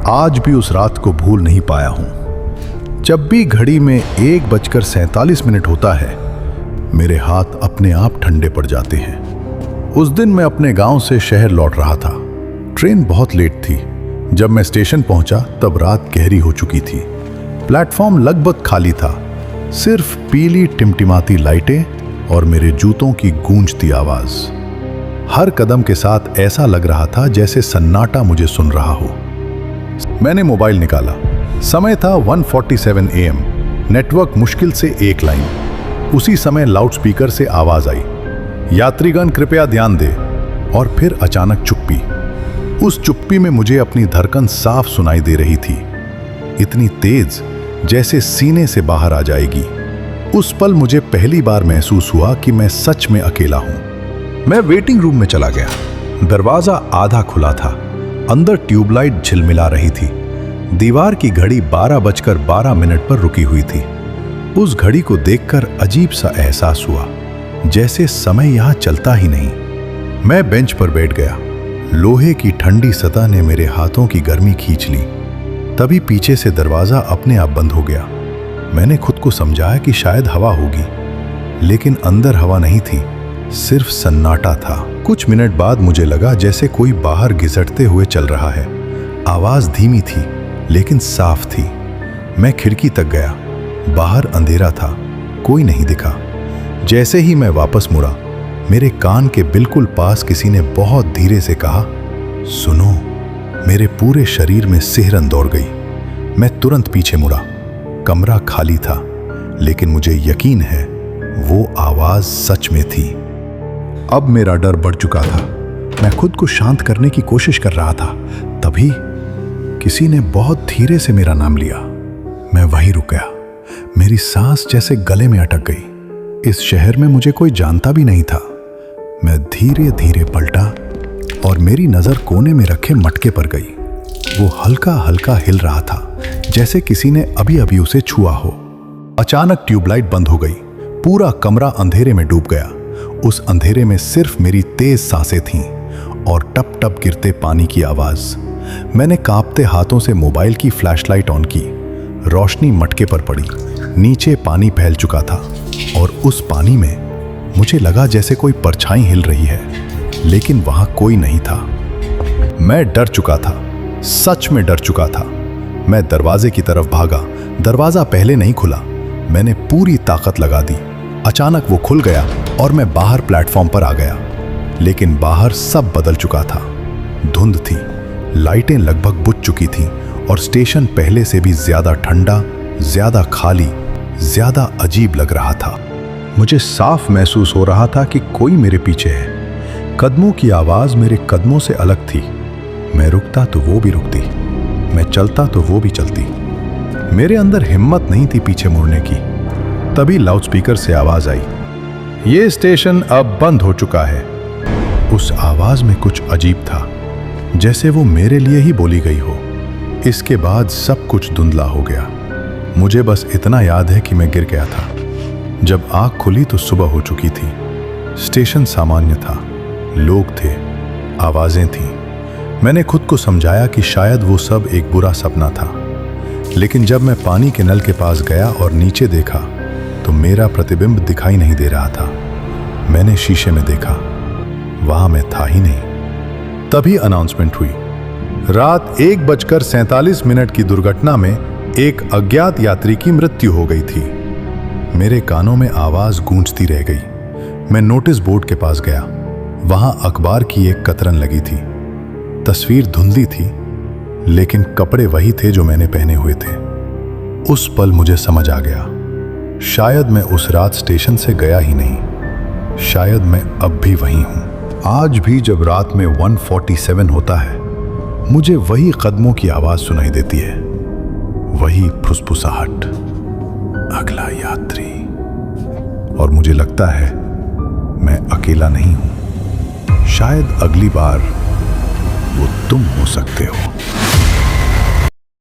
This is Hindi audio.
आज भी उस रात को भूल नहीं पाया हूं। जब भी घड़ी में 1:47 होता है, मेरे हाथ अपने आप ठंडे पड़ जाते हैं। उस दिन मैं अपने गांव से शहर लौट रहा था। ट्रेन बहुत लेट थी। जब मैं स्टेशन पहुंचा तब रात गहरी हो चुकी थी। प्लेटफॉर्म लगभग खाली था, सिर्फ पीली टिमटिमाती लाइटें और मेरे जूतों की गूंजती आवाज। हर कदम के साथ ऐसा लग रहा था जैसे सन्नाटा मुझे सुन रहा हो। मैंने मोबाइल निकाला। समय था 1:47 AM। नेटवर्क मुश्किल से एक लाइन। उसी समय लाउडस्पीकर से आवाज आई, यात्रीगण कृपया ध्यान दे। और फिर अचानक चुप्पी। उस चुप्पी में मुझे अपनी धड़कन साफ सुनाई दे रही थी, इतनी तेज जैसे सीने से बाहर आ जाएगी। उस पल मुझे पहली बार महसूस हुआ कि मैं सच में अकेला हूं। मैं वेटिंग रूम में चला गया। दरवाजा आधा खुला था। अंदर ट्यूबलाइट झिलमिला रही थी। दीवार की घड़ी 12:12 पर रुकी हुई थी। उस घड़ी को देखकर अजीब सा एहसास हुआ, जैसे समय यहां चलता ही नहीं। मैं बेंच पर बैठ गया। लोहे की ठंडी सतह ने मेरे हाथों की गर्मी खींच ली। तभी पीछे से दरवाजा अपने आप बंद हो गया। मैंने खुद को समझाया कि शायद हवा होगी, लेकिन अंदर हवा नहीं थी, सिर्फ सन्नाटा था। कुछ मिनट बाद मुझे लगा जैसे कोई बाहर घिसटते हुए चल रहा है। आवाज धीमी थी लेकिन साफ थी। मैं खिड़की तक गया। बाहर अंधेरा था, कोई नहीं दिखा। जैसे ही मैं वापस मुड़ा, मेरे कान के बिल्कुल पास किसी ने बहुत धीरे से कहा, सुनो। मेरे पूरे शरीर में सिहरन दौड़ गई। मैं तुरंत पीछे मुड़ा। कमरा खाली था, लेकिन मुझे यकीन है वो आवाज सच में थी। अब मेरा डर बढ़ चुका था। मैं खुद को शांत करने की कोशिश कर रहा था। तभी किसी ने बहुत धीरे से मेरा नाम लिया। मैं वहीं रुक गया। मेरी सांस जैसे गले में अटक गई। इस शहर में मुझे कोई जानता भी नहीं था। मैं धीरे धीरे पलटा और मेरी नजर कोने में रखे मटके पर गई। वो हल्का हल्का हिल रहा था, जैसे किसी ने अभी अभी उसे छुआ हो। अचानक ट्यूबलाइट बंद हो गई। पूरा कमरा अंधेरे में डूब गया। उस अंधेरे में सिर्फ मेरी तेज सांसें थीं और टप टप गिरते पानी की आवाज। मैंने कांपते हाथों से मोबाइल की फ्लैशलाइट ऑन की। रोशनी मटके पर पड़ी। नीचे पानी फैल चुका था और उस पानी में मुझे लगा जैसे कोई परछाई हिल रही है, लेकिन वहां कोई नहीं था। मैं डर चुका था, सच में डर चुका था। मैं दरवाजे की तरफ भागा। दरवाजा पहले नहीं खुला। मैंने पूरी ताकत लगा दी। अचानक वो खुल गया और मैं बाहर प्लेटफॉर्म पर आ गया। लेकिन बाहर सब बदल चुका था। धुंध थी, लाइटें लगभग बुझ चुकी थीं और स्टेशन पहले से भी ज्यादा ठंडा, ज्यादा खाली, ज्यादा अजीब लग रहा था। मुझे साफ महसूस हो रहा था कि कोई मेरे पीछे है। कदमों की आवाज मेरे कदमों से अलग थी। मैं रुकता तो वो भी रुकती, मैं चलता तो वो भी चलती। मेरे अंदर हिम्मत नहीं थी पीछे मुड़ने की। तभी लाउडस्पीकर से आवाज आई, ये स्टेशन अब बंद हो चुका है। उस आवाज में कुछ अजीब था, जैसे वो मेरे लिए ही बोली गई हो। इसके बाद सब कुछ धुंधला हो गया। मुझे बस इतना याद है कि मैं गिर गया था। जब आंख खुली तो सुबह हो चुकी थी। स्टेशन सामान्य था, लोग थे, आवाजें थीं। मैंने खुद को समझाया कि शायद वो सब एक बुरा सपना था। लेकिन जब मैं पानी के नल के पास गया और नीचे देखा तो मेरा प्रतिबिंब दिखाई नहीं दे रहा था। मैंने शीशे में देखा, वहां मैं था ही नहीं। तभी अनाउंसमेंट हुई, रात 1:47 की दुर्घटना में एक अज्ञात यात्री की मृत्यु हो गई थी। मेरे कानों में आवाज गूंजती रह गई। मैं नोटिस बोर्ड के पास गया। वहां अखबार की एक कतरन लगी थी। तस्वीर धुंधली थी, लेकिन कपड़े वही थे जो मैंने पहने हुए थे। उस पल मुझे समझ आ गया, शायद मैं उस रात स्टेशन से गया ही नहीं। शायद मैं अब भी वहीं हूं। आज भी जब रात में 1:47 होता है, मुझे वही कदमों की आवाज सुनाई देती है, वही फुसफुसाहट, अगला यात्री। और मुझे लगता है मैं अकेला नहीं हूं। शायद अगली बार वो तुम हो सकते हो।